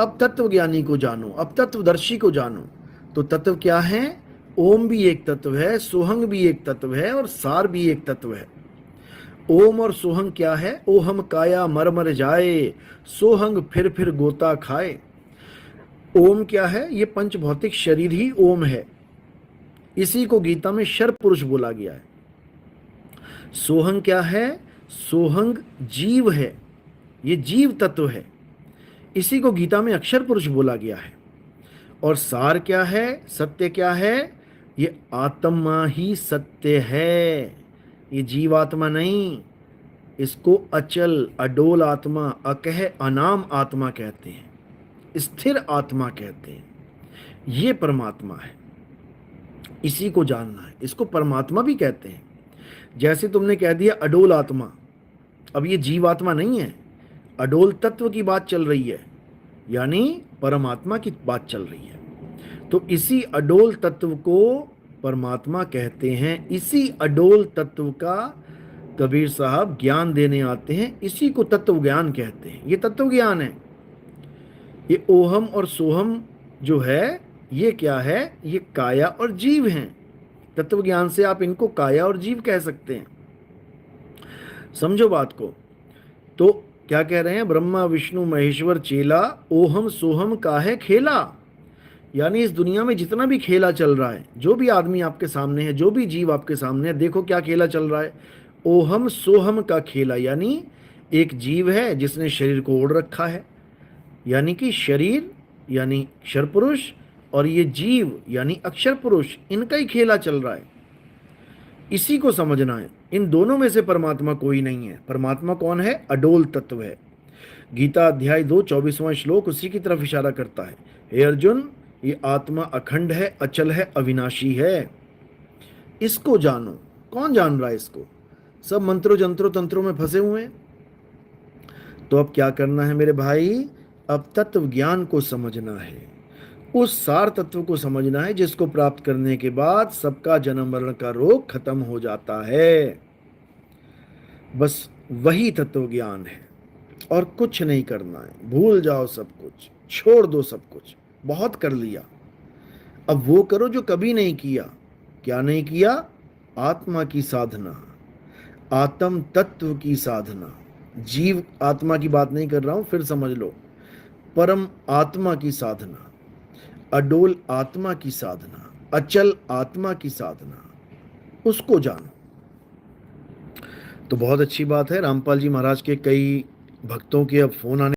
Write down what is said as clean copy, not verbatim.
अब तत्व ज्ञानी को जानो, अब तत्वदर्शी को जानो। तो तत्व क्या है? ओम भी एक तत्व है, सोहंग भी एक तत्व है, और सार भी एक तत्व है। ओम और सोहंग क्या है? ओहम काया मर मर जाए, सोहंग फिर गोता खाए। ओम क्या है? ये पंच भौतिक शरीर ही ओम है। इसी को गीता में शर पुरुष बोला गया है। सोहंग क्या है? सोहंग जीव है, ये जीव तत्व है। इसी को गीता में अक्षर पुरुष बोला गया है। और सार क्या है? सत्य क्या है? ये आत्मा ही सत्य है, ये जीवात्मा नहीं। इसको अचल अडोल आत्मा, अकह अनाम आत्मा कहते हैं, स्थिर आत्मा कहते हैं। ये परमात्मा है, इसी को जानना है। इसको परमात्मा भी कहते हैं। जैसे तुमने कह दिया अडोल आत्मा, अब ये जीवात्मा नहीं है, अडोल तत्व की बात चल रही है, यानी परमात्मा की बात चल रही है। तो इसी अडोल तत्व को परमात्मा कहते हैं। इसी अडोल तत्व का कबीर साहब ज्ञान देने आते हैं, इसी को तत्व ज्ञान कहते हैं। ये तत्व ज्ञान है। ये ओहम और सोहम जो है, ये क्या है? ये काया और जीव हैं। तत्व ज्ञान से आप इनको काया और जीव कह सकते हैं। समझो बात को। तो क्या कह रहे हैं? ब्रह्मा विष्णु महेश्वर चेला, ओहम सोहम काहे खेला। यानी इस दुनिया में जितना भी खेला चल रहा है, जो भी आदमी आपके सामने है, जो भी जीव आपके सामने है, देखो क्या खेला चल रहा है। ओहम सोहम का खेला, यानी एक जीव है जिसने शरीर को ओढ़ रखा है, यानी कि शरीर यानी क्षर पुरुष, और ये जीव यानी अक्षर पुरुष, इनका ही खेला चल रहा है। इसी को समझना है। इन दोनों में से परमात्मा कोई नहीं है। परमात्मा कौन है? अडोल तत्व है। गीता अध्याय 2 24वां श्लोक उसी की तरफ इशारा करता है। हे अर्जुन, ये आत्मा अखंड है, अचल है, अविनाशी है। इसको जानो। कौन जान रहा है इसको? सब मंत्रों जंत्रों तंत्रों में फंसे हुए हैं। तो अब क्या करना है मेरे भाई? अब तत्व ज्ञान को समझना है, उस सार तत्व को समझना है जिसको प्राप्त करने के बाद सबका जन्म मरण का रोग खत्म हो जाता है। बस वही तत्व ज्ञान है, और कुछ नहीं करना है। भूल जाओ सब कुछ, छोड़ दो सब कुछ, बहुत कर लिया। अब वो करो जो कभी नहीं किया। क्या नहीं किया? आत्मा की साधना, आत्म तत्व की साधना। जीव आत्मा की बात नहीं कर रहा हूं, फिर समझ लो। परम आत्मा की साधना, अडोल आत्मा की साधना, अचल आत्मा की साधना, उसको जानो। तो बहुत अच्छी बात है। रामपाल जी महाराज के कई भक्तों के अब फोन आने